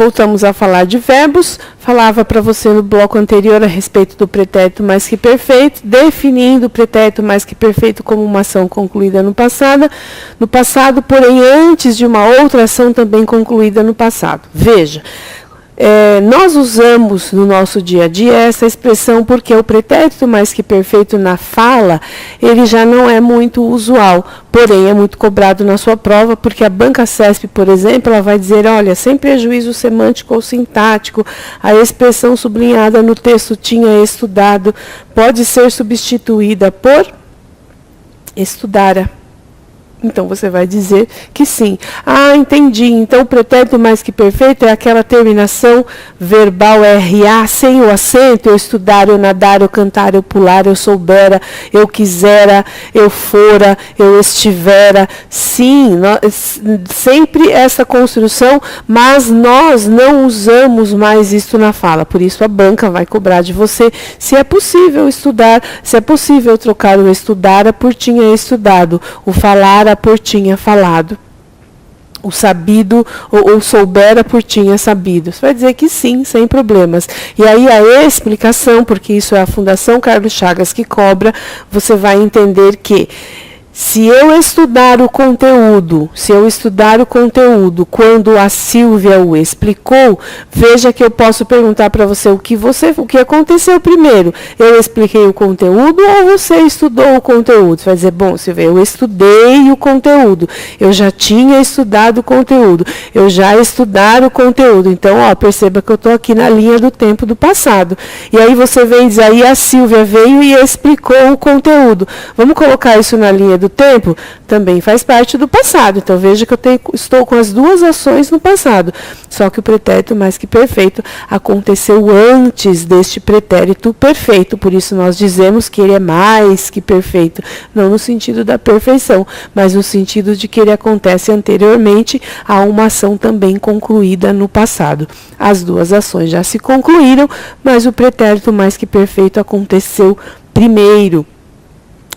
Voltamos a falar de verbos. Falava para você no bloco anterior a respeito do pretérito mais que perfeito, definindo o pretérito mais que perfeito como uma ação concluída no passado, porém antes de uma outra ação também concluída no passado. Veja, nós usamos no nosso dia a dia essa expressão porque o pretérito mais que perfeito na fala, ele já não é muito usual, porém é muito cobrado na sua prova, porque a banca CESP, por exemplo, ela vai dizer, olha, sem prejuízo semântico ou sintático, a expressão sublinhada no texto tinha estudado, pode ser substituída por estudara. Então, você vai dizer que sim. Ah, entendi. Então, o pretérito mais que perfeito é aquela terminação verbal RA, sem o acento, eu estudar, eu nadar, eu cantar, eu pular, eu soubera, eu quisera, eu fora, eu estivera. Sim, sempre essa construção, mas nós não usamos mais isso na fala. Por isso, a banca vai cobrar de você se é possível estudar, se é possível trocar o estudara por tinha estudado, o falar por tinha falado, o sabido ou soubera por tinha sabido. Você vai dizer que sim, sem problemas. E aí a explicação, porque isso é a Fundação Carlos Chagas que cobra, você vai entender que se eu estudar o conteúdo, quando a Silvia o explicou, veja que eu posso perguntar para você o que aconteceu primeiro. Eu expliquei o conteúdo ou você estudou o conteúdo? Você vai dizer, bom, Silvia, eu estudei o conteúdo. Eu já tinha estudado o conteúdo. Eu já estudar o conteúdo. Então, perceba que eu estou aqui na linha do tempo do passado. E aí você vem dizer, aí a Silvia veio e explicou o conteúdo. Vamos colocar isso na linha do tempo? Também faz parte do passado. Então, veja que estou com as duas ações no passado. Só que o pretérito mais que perfeito aconteceu antes deste pretérito perfeito. Por isso, nós dizemos que ele é mais que perfeito. Não no sentido da perfeição, mas no sentido de que ele acontece anteriormente a uma ação também concluída no passado. As duas ações já se concluíram, mas o pretérito mais que perfeito aconteceu primeiro.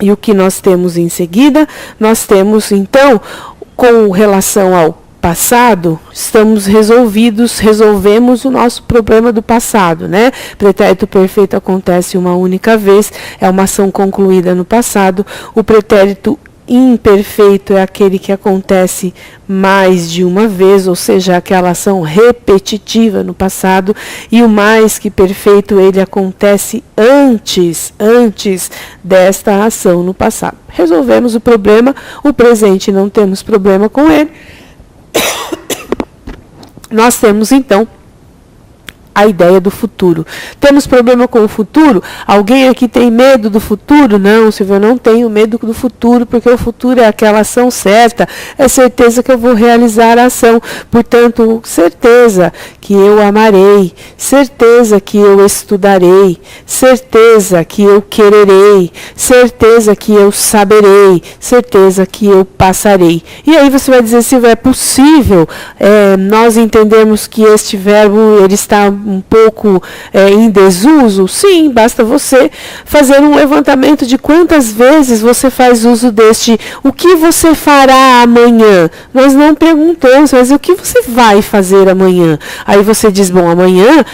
E o que nós temos em seguida? Nós temos, então, com relação ao passado, resolvemos o nosso problema do passado, né? Pretérito perfeito acontece uma única vez, é uma ação concluída no passado. O pretérito imperfeito é aquele que acontece mais de uma vez, ou seja, aquela ação repetitiva no passado, e o mais que perfeito, ele acontece antes desta ação no passado. Resolvemos o problema, o presente não temos problema com ele. Nós temos, então, a ideia do futuro. Temos problema com o futuro? Alguém aqui tem medo do futuro? Não, Silvia, eu não tenho medo do futuro, porque o futuro é aquela ação certa, é certeza que eu vou realizar a ação, portanto, certeza que eu amarei, certeza que eu estudarei, certeza que eu quererei, certeza que eu saberei, certeza que eu passarei. E aí você vai dizer, Silvia, é possível nós entendemos que este verbo ele está um pouco em desuso? Sim, basta você fazer um levantamento de quantas vezes você faz uso deste o que você fará amanhã. Nós não perguntamos, mas o que você vai fazer amanhã? Aí você diz, bom, amanhã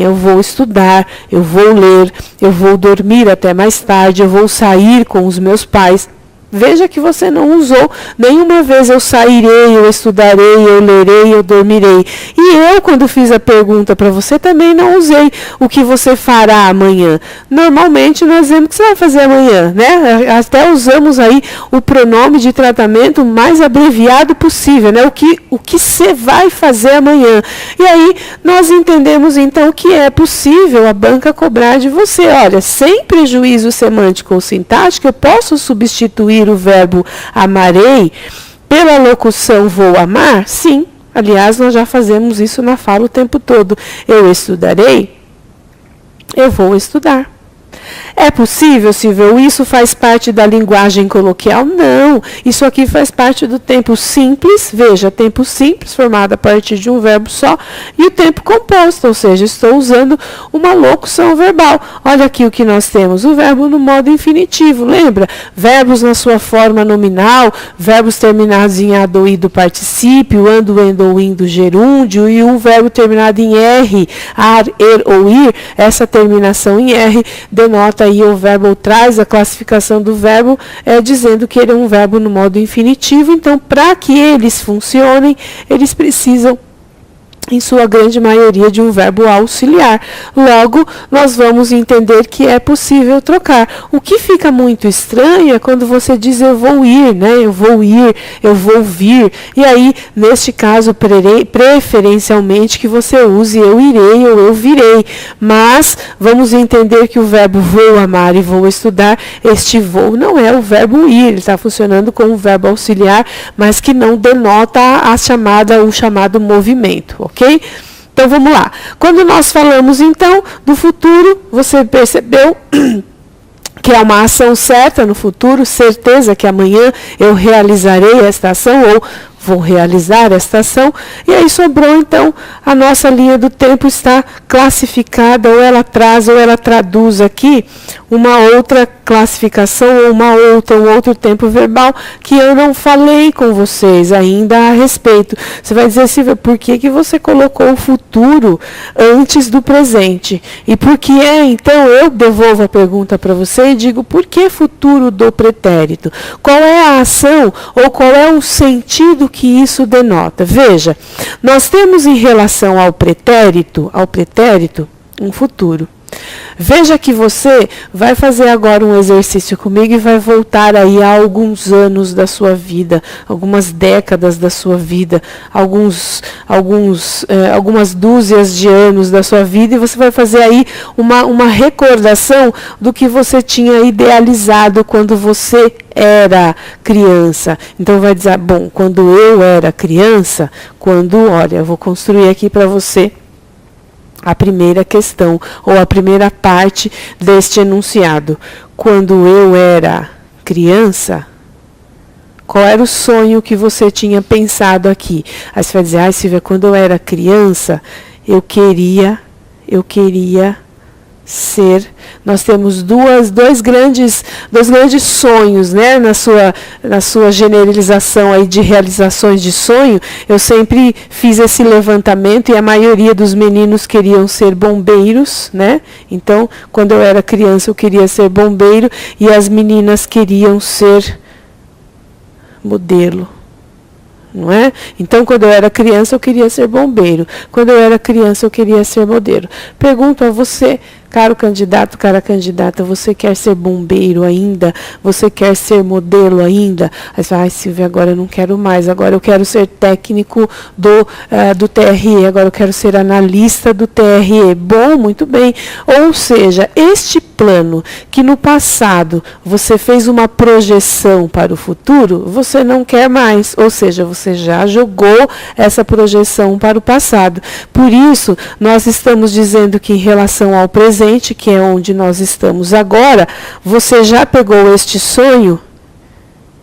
eu vou estudar, eu vou ler, eu vou dormir até mais tarde, eu vou sair com os meus pais. Veja que você não usou nenhuma vez eu sairei, eu estudarei, eu lerei, eu dormirei. E eu, quando fiz a pergunta para você, também não usei o que você fará amanhã. Normalmente, nós dizemos o que você vai fazer amanhã, né? Até usamos aí o pronome de tratamento mais abreviado possível, né? O que você vai fazer amanhã. E aí, nós entendemos, então, que é possível a banca cobrar de você. Olha, sem prejuízo semântico ou sintático, eu posso substituir o verbo amarei pela locução vou amar? Sim. Aliás, nós já fazemos isso na fala o tempo todo. Eu estudarei? Eu vou estudar. É possível, Silvio? Isso faz parte da linguagem coloquial? Não. Isso aqui faz parte do tempo simples. Veja, tempo simples formado a partir de um verbo só e o tempo composto, ou seja, estou usando uma locução verbal. Olha aqui o que nós temos, o verbo no modo infinitivo. Lembra? Verbos na sua forma nominal, verbos terminados em ado, ido, particípio, ando, endo ou indo, gerúndio, e um verbo terminado em R, ar, er ou ir. Essa terminação em R denota aí o verbo, ou traz a classificação do verbo, dizendo que ele é um verbo no modo infinitivo. Então, para que eles funcionem, eles precisam, em sua grande maioria, de um verbo auxiliar. Logo, nós vamos entender que é possível trocar. O que fica muito estranho é quando você diz eu vou ir, né? Eu vou ir, eu vou vir. E aí, neste caso, preferencialmente que você use eu irei ou eu virei. Mas vamos entender que o verbo vou amar e vou estudar, este vou não é o verbo ir, ele está funcionando como um verbo auxiliar, mas que não denota o chamado movimento, ok? Então vamos lá. Quando nós falamos então do futuro, você percebeu que é uma ação certa no futuro, certeza que amanhã eu realizarei esta ação ou vou realizar esta ação. E aí sobrou então a nossa linha do tempo está classificada, ou ela traz ou ela traduz aqui uma outra classificação ou um outro tempo verbal que eu não falei com vocês ainda a respeito. Você vai dizer, Silvia, por que você colocou o futuro antes do presente? E por que então, eu devolvo a pergunta para você e digo, por que futuro do pretérito? Qual é a ação ou qual é o sentido que isso denota? Veja, nós temos em relação ao pretérito um futuro. Veja que você vai fazer agora um exercício comigo e vai voltar aí a alguns anos da sua vida, algumas décadas da sua vida, algumas dúzias de anos da sua vida, e você vai fazer aí uma recordação do que você tinha idealizado quando você era criança. Então vai dizer, bom, quando eu era criança, olha, eu vou construir aqui para você a primeira questão, ou a primeira parte deste enunciado. Quando eu era criança, qual era o sonho que você tinha pensado aqui? Aí você vai dizer, Silvia, quando eu era criança, eu queria ser. Nós temos dois grandes sonhos, né? Na sua generalização aí de realizações de sonho, eu sempre fiz esse levantamento e a maioria dos meninos queriam ser bombeiros, né? Então, quando eu era criança, eu queria ser bombeiro e as meninas queriam ser modelo. Não é? Então, quando eu era criança, eu queria ser bombeiro. Quando eu era criança, eu queria ser modelo. Pergunto a você, caro candidato, cara candidata, você quer ser bombeiro ainda? Você quer ser modelo ainda? Aí você fala, Silvia, agora eu não quero mais. Agora eu quero ser técnico do TRE. Agora eu quero ser analista do TRE. Bom, muito bem. Ou seja, este plano que no passado você fez uma projeção para o futuro, você não quer mais. Ou seja, você já jogou essa projeção para o passado. Por isso, nós estamos dizendo que em relação ao presente, que é onde nós estamos agora, você já pegou este sonho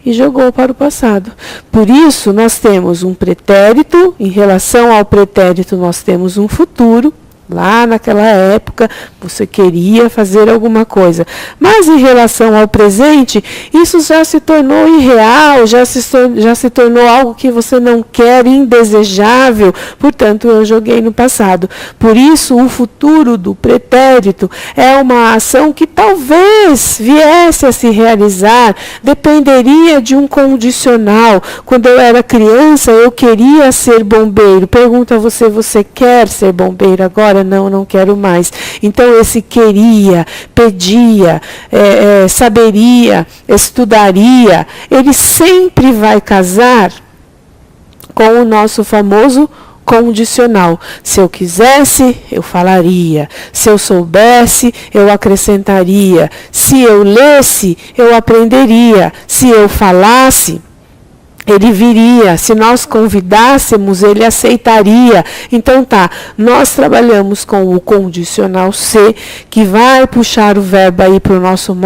e jogou para o passado. Por isso, nós temos um pretérito, em relação ao pretérito nós temos um futuro. Lá naquela época, você queria fazer alguma coisa. Mas em relação ao presente, isso já se tornou irreal, já se tornou algo que você não quer, indesejável. Portanto, eu joguei no passado. Por isso, o futuro do pretérito é uma ação que talvez viesse a se realizar, dependeria de um condicional. Quando eu era criança, eu queria ser bombeiro. Pergunto a você, você quer ser bombeiro agora? Não quero mais. Então, esse queria, pedia, saberia, estudaria, ele sempre vai casar com o nosso famoso condicional. Se eu quisesse, eu falaria. Se eu soubesse, eu acrescentaria. Se eu lesse, eu aprenderia. Se eu falasse, Ele viria, se nós convidássemos, ele aceitaria. Então tá, nós trabalhamos com o condicional C, que vai puxar o verbo aí para o nosso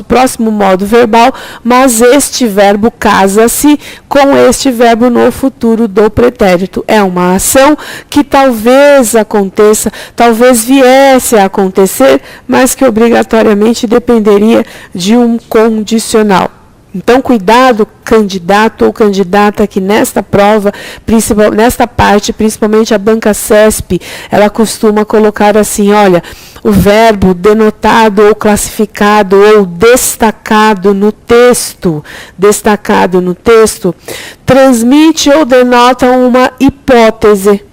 próximo modo verbal, mas este verbo casa-se com este verbo no futuro do pretérito. É uma ação que talvez aconteça, talvez viesse a acontecer, mas que obrigatoriamente dependeria de um condicional. Então, cuidado, candidato ou candidata, que nesta prova, nesta parte, principalmente a banca CESP, ela costuma colocar assim, olha, o verbo denotado ou classificado ou destacado no texto, transmite ou denota uma hipótese.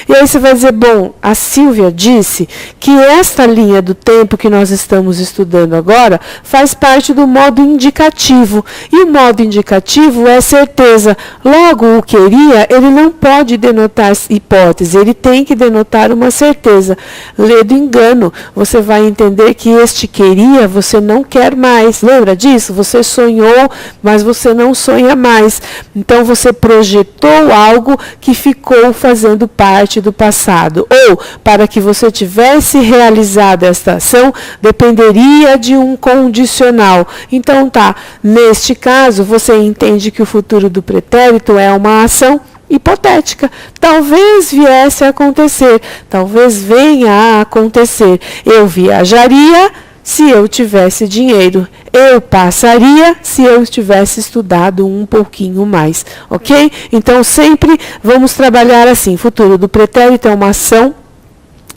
E aí você vai dizer, bom, a Silvia disse que esta linha do tempo que nós estamos estudando agora faz parte do modo indicativo. E o modo indicativo é certeza. Logo, o queria, ele não pode denotar hipótese, ele tem que denotar uma certeza. Lê do engano, você vai entender que este queria, você não quer mais. Lembra disso? Você sonhou, mas você não sonha mais. Então, você projetou algo que ficou fazendo parte do passado, ou para que você tivesse realizado esta ação, dependeria de um condicional. Então tá, neste caso, você entende que o futuro do pretérito é uma ação hipotética. Talvez viesse a acontecer, talvez venha a acontecer. Eu viajaria se eu tivesse dinheiro. Eu passaria se eu tivesse estudado um pouquinho mais, ok? Então, sempre vamos trabalhar assim. Futuro do pretérito é uma ação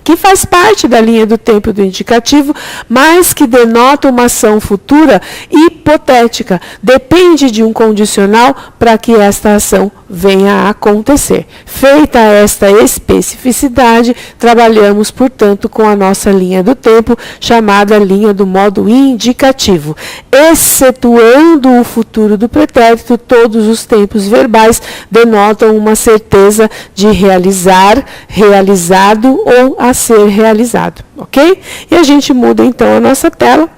que faz parte da linha do tempo do indicativo, mas que denota uma ação futura hipotética. Depende de um condicional para que esta ação venha a acontecer. Feita esta especificidade, trabalhamos, portanto, com a nossa linha do tempo, chamada linha do modo indicativo. Excetuando o futuro do pretérito, todos os tempos verbais denotam uma certeza de realizar, realizado ou a ser realizado, ok? E a gente muda então a nossa tela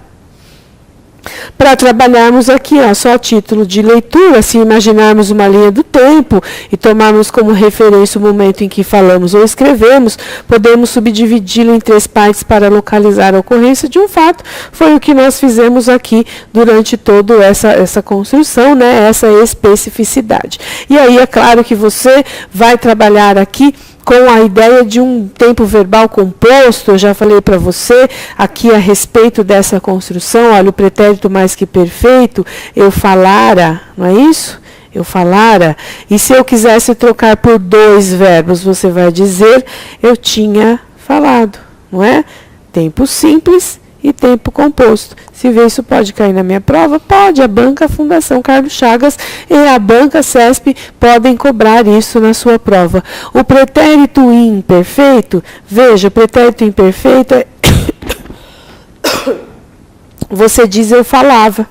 para trabalharmos aqui, ó, só a título de leitura. Se imaginarmos uma linha do tempo e tomarmos como referência o momento em que falamos ou escrevemos, podemos subdividi-lo em 3 partes para localizar a ocorrência de um fato. Foi o que nós fizemos aqui durante toda essa construção, né, essa especificidade. E aí é claro que você vai trabalhar aqui com a ideia de um tempo verbal composto. Eu já falei para você aqui a respeito dessa construção. Olha, o pretérito mais que perfeito, eu falara, não é isso? Eu falara. E se eu quisesse trocar por 2 verbos, você vai dizer, eu tinha falado, não é? Tempo simples e tempo composto. Se vê, isso pode cair na minha prova? Pode. A banca Fundação Carlos Chagas e a banca CESP podem cobrar isso na sua prova. O pretérito imperfeito, veja, o pretérito imperfeito é você diz eu falava.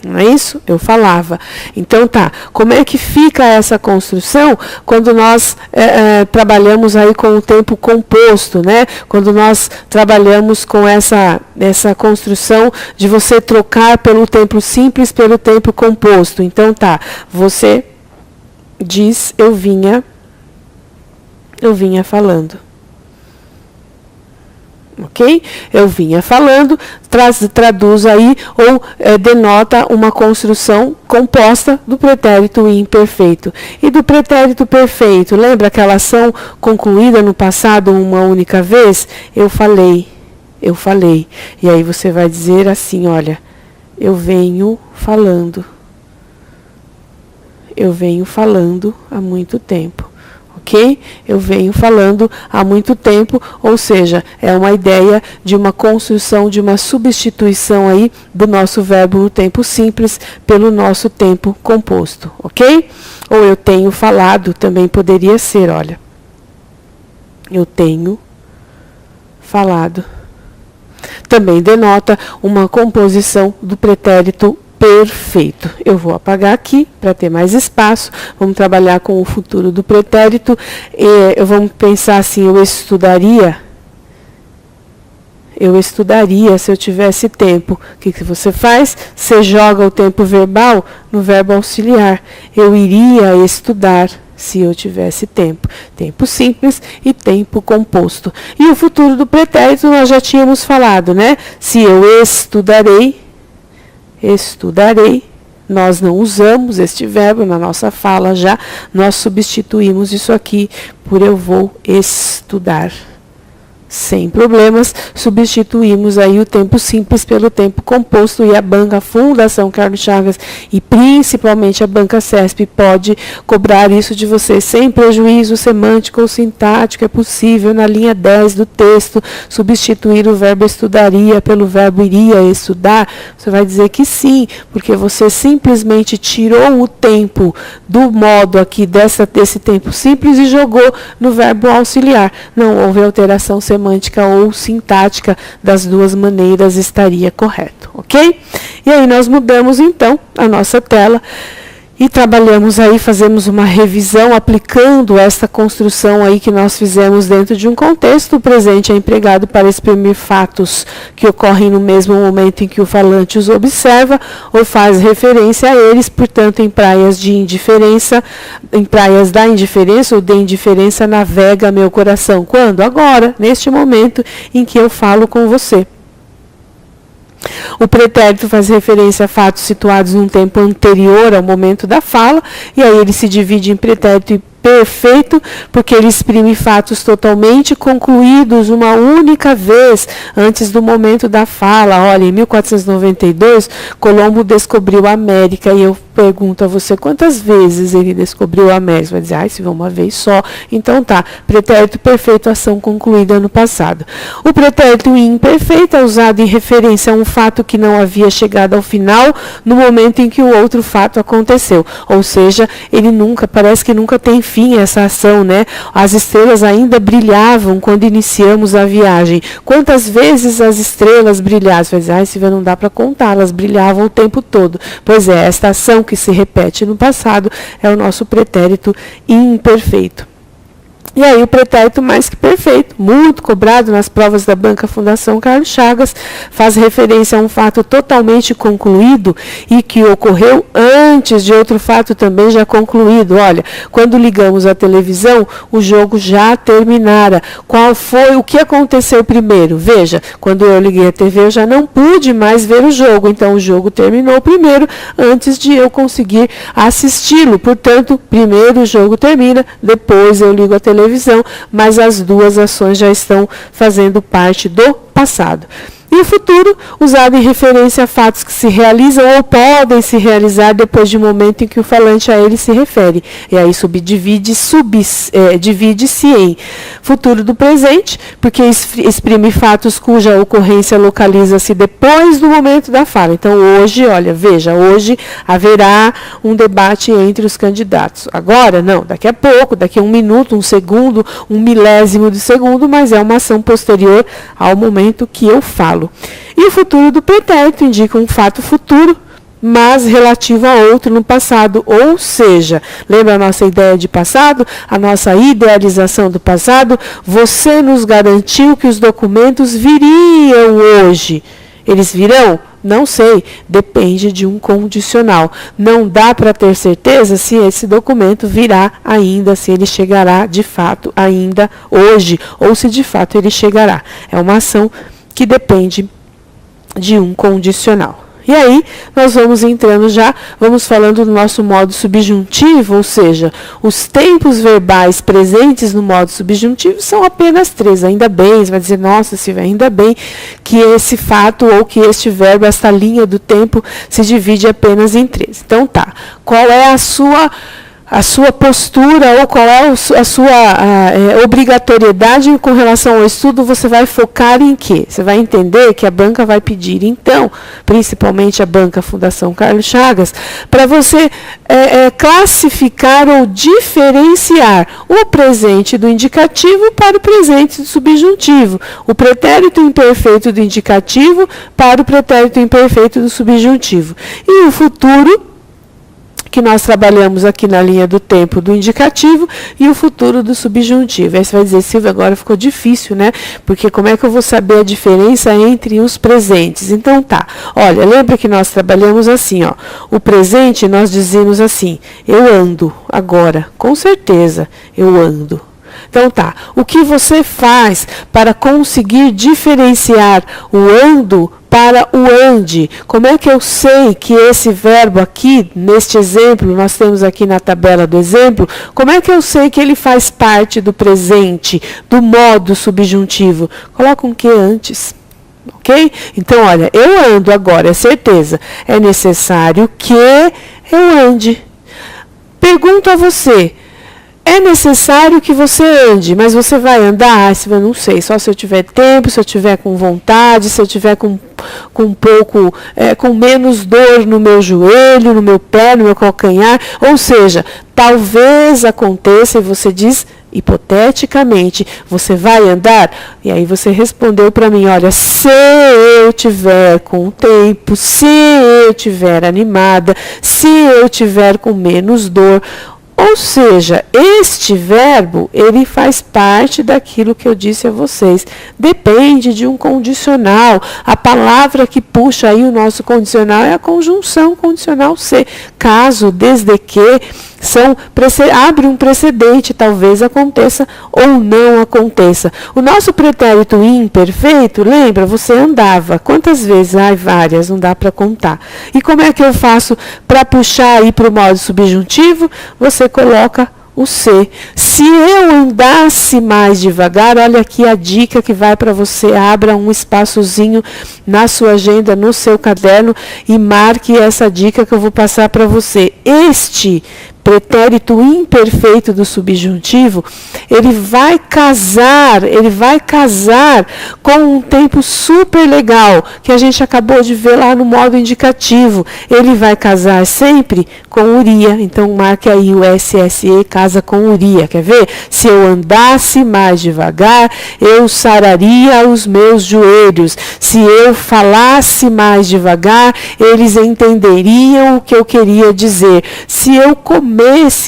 Não é isso? Eu falava. Então tá, como é que fica essa construção quando nós trabalhamos aí com o tempo composto, né? Quando nós trabalhamos com essa construção de você trocar pelo tempo simples pelo tempo composto. Então tá, você diz eu vinha falando. Ok? Eu vinha falando, traduz aí ou denota uma construção composta do pretérito imperfeito. E do pretérito perfeito, lembra aquela ação concluída no passado uma única vez? Eu falei. E aí você vai dizer assim, olha, eu venho falando. Eu venho falando há muito tempo. Ok? Eu venho falando há muito tempo, ou seja, é uma ideia de uma construção, de uma substituição aí do nosso verbo no tempo simples pelo nosso tempo composto, ok? Ou eu tenho falado, também poderia ser, olha. Eu tenho falado. Também denota uma composição do pretérito perfeito. Eu vou apagar aqui para ter mais espaço. Vamos trabalhar com o futuro do pretérito. Vamos pensar assim, eu estudaria. Eu estudaria se eu tivesse tempo. O que você faz? Você joga o tempo verbal no verbo auxiliar. Eu iria estudar se eu tivesse tempo. Tempo simples e tempo composto. E o futuro do pretérito nós já tínhamos falado, né? Se eu estudarei, nós não usamos este verbo na nossa fala já, nós substituímos isso aqui por eu vou estudar. Sem problemas, substituímos aí o tempo simples pelo tempo composto e a banca Fundação Carlos Chagas e principalmente a banca CESP pode cobrar isso de você sem prejuízo semântico ou sintático. É possível na linha 10 do texto substituir o verbo estudaria pelo verbo iria estudar? Você vai dizer que sim, porque você simplesmente tirou o tempo do modo aqui desse tempo simples e jogou no verbo auxiliar. Não houve alteração semântica ou sintática, das duas maneiras estaria correto, ok? E aí nós mudamos então a nossa tela e trabalhamos aí, fazemos uma revisão aplicando esta construção aí que nós fizemos dentro de um contexto. O presente é empregado para exprimir fatos que ocorrem no mesmo momento em que o falante os observa ou faz referência a eles, portanto, em praias de indiferença, em praias da indiferença ou de indiferença navega meu coração. Quando? Agora, neste momento em que eu falo com você. O pretérito faz referência a fatos situados num tempo anterior ao momento da fala, e aí ele se divide em pretérito perfeito, porque ele exprime fatos totalmente concluídos uma única vez antes do momento da fala. Olha, em 1492, Colombo descobriu a América, e eu pergunto a você quantas vezes ele descobriu a América. Você vai dizer, se foi uma vez só. Então tá, pretérito perfeito, ação concluída no passado. O pretérito imperfeito é usado em referência a um fato que não havia chegado ao final no momento em que o outro fato aconteceu. Ou seja, ele nunca, parece que nunca tem fim essa ação, né? As estrelas ainda brilhavam quando iniciamos a viagem. Quantas vezes as estrelas brilhavam? Você vai dizer, não dá para contar, elas brilhavam o tempo todo. Pois é, esta ação que se repete no passado é o nosso pretérito imperfeito. E aí o pretérito mais que perfeito, muito cobrado nas provas da banca Fundação Carlos Chagas, faz referência a um fato totalmente concluído e que ocorreu antes de outro fato também já concluído. Olha, quando ligamos a televisão, o jogo já terminara. Qual foi, o que aconteceu primeiro? Veja, quando eu liguei a TV, eu já não pude mais ver o jogo, então o jogo terminou primeiro antes de eu conseguir assisti-lo. Portanto, primeiro o jogo termina, depois eu ligo a televisão, mas as duas ações já estão fazendo parte do passado. E o futuro, usado em referência a fatos que se realizam ou podem se realizar depois de um momento em que o falante a ele se refere. E aí divide-se em futuro do presente, porque exprime fatos cuja ocorrência localiza-se depois do momento da fala. Então, hoje, olha, veja, hoje haverá um debate entre os candidatos. Agora, não, daqui a pouco, daqui a um minuto, um segundo, um milésimo de segundo, mas é uma ação posterior ao momento que eu falo. E o futuro do pretérito indica um fato futuro, mas relativo a outro no passado. Ou seja, lembra a nossa ideia de passado? A nossa idealização do passado? Você nos garantiu que os documentos viriam hoje. Eles virão? Não sei, depende de um condicional. Não dá para ter certeza se esse documento virá ainda, se ele chegará de fato ainda hoje, ou se de fato ele chegará. É uma ação que depende de um condicional. E aí, nós vamos entrando já, vamos falando do nosso modo subjuntivo, ou seja, os tempos verbais presentes no modo subjuntivo são apenas 3. Ainda bem, você vai dizer, nossa, Silvia, ainda bem que esse fato ou que este verbo, esta linha do tempo, se divide apenas em 3. Então tá, qual é a sua postura ou qual é a sua obrigatoriedade com relação ao estudo? Você vai focar em quê? Você vai entender que a banca vai pedir, então, principalmente a banca Fundação Carlos Chagas, para você classificar ou diferenciar o presente do indicativo para o presente do subjuntivo, o pretérito imperfeito do indicativo para o pretérito imperfeito do subjuntivo. E o futuro, que nós trabalhamos aqui na linha do tempo do indicativo e o futuro do subjuntivo. Aí você vai dizer, Silvia, agora ficou difícil, né? Porque como é que eu vou saber a diferença entre os presentes? Então tá, olha, lembra que nós trabalhamos assim, ó. O presente nós dizemos assim, eu ando agora, com certeza eu ando. Então tá, o que você faz para conseguir diferenciar o ando para o ande? Como é que eu sei que esse verbo aqui, neste exemplo, nós temos aqui na tabela do exemplo, como é que eu sei que ele faz parte do presente, do modo subjuntivo? Coloca um que antes. Ok? Então, olha, eu ando agora, é certeza. É necessário que eu ande. Pergunto a você, é necessário que você ande, mas você vai andar? Eu não sei, só se eu tiver tempo, se eu tiver com vontade, se eu tiver com um pouco, com menos dor no meu joelho, no meu pé, no meu calcanhar. Ou seja, talvez aconteça e você diz, hipoteticamente, você vai andar? E aí você respondeu para mim, olha, se eu tiver com tempo, se eu tiver animada, se eu tiver com menos dor. Ou seja, este verbo, ele faz parte daquilo que eu disse a vocês. Depende de um condicional. A palavra que puxa aí o nosso condicional é a conjunção condicional ser. Caso, desde que, abre um precedente, talvez aconteça ou não aconteça. O nosso pretérito imperfeito, lembra? Você andava. Quantas vezes? Várias, não dá para contar. E como é que eu faço para puxar aí para o modo subjuntivo? Você coloca o se. Se eu andasse mais devagar, olha aqui a dica que vai para você. Abra um espaçozinho na sua agenda, no seu caderno e marque essa dica que eu vou passar para você. Este pretérito imperfeito do subjuntivo, ele vai casar com um tempo super legal, que a gente acabou de ver lá no modo indicativo. Ele vai casar sempre com uria. Então, marque aí o SSE, casa com uria. Quer ver? Se eu andasse mais devagar, eu sararia os meus joelhos. Se eu falasse mais devagar, eles entenderiam o que eu queria dizer. Se eu comesse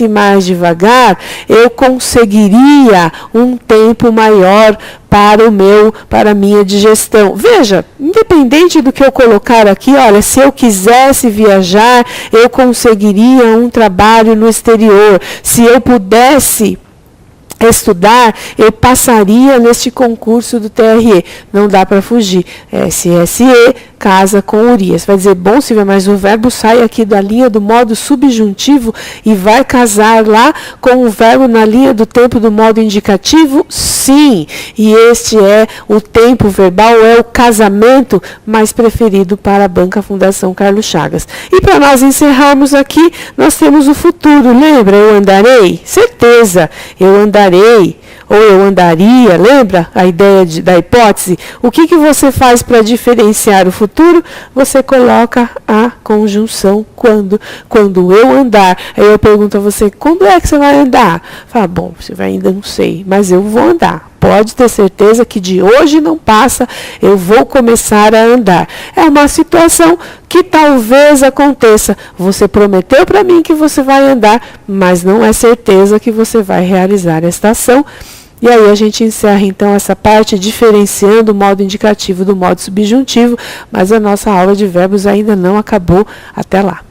mais devagar, eu conseguiria um tempo maior para a minha digestão. Veja, independente do que eu colocar aqui, olha, se eu quisesse viajar, eu conseguiria um trabalho no exterior. Se eu pudesse estudar, eu passaria neste concurso do TRE. Não dá para fugir. SSE, casa com urias. Vai dizer, bom, Silvia, mas o verbo sai aqui da linha do modo subjuntivo e vai casar lá com o verbo na linha do tempo do modo indicativo? Sim. E este é o tempo verbal, é o casamento mais preferido para a Banca Fundação Carlos Chagas. E para nós encerrarmos aqui, nós temos o futuro. Lembra? Eu andarei? Certeza. Eu andarei. Ou eu andaria, lembra a ideia da hipótese? O que você faz para diferenciar o futuro? Você coloca a conjunção quando. Quando eu andar. Aí eu pergunto a você, quando é que você vai andar? Fala, bom, você vai ainda não sei, mas eu vou andar. Pode ter certeza que de hoje não passa, eu vou começar a andar. É uma situação que talvez aconteça. Você prometeu para mim que você vai andar, mas não é certeza que você vai realizar esta ação. E aí a gente encerra então essa parte diferenciando o modo indicativo do modo subjuntivo, mas a nossa aula de verbos ainda não acabou. Até lá.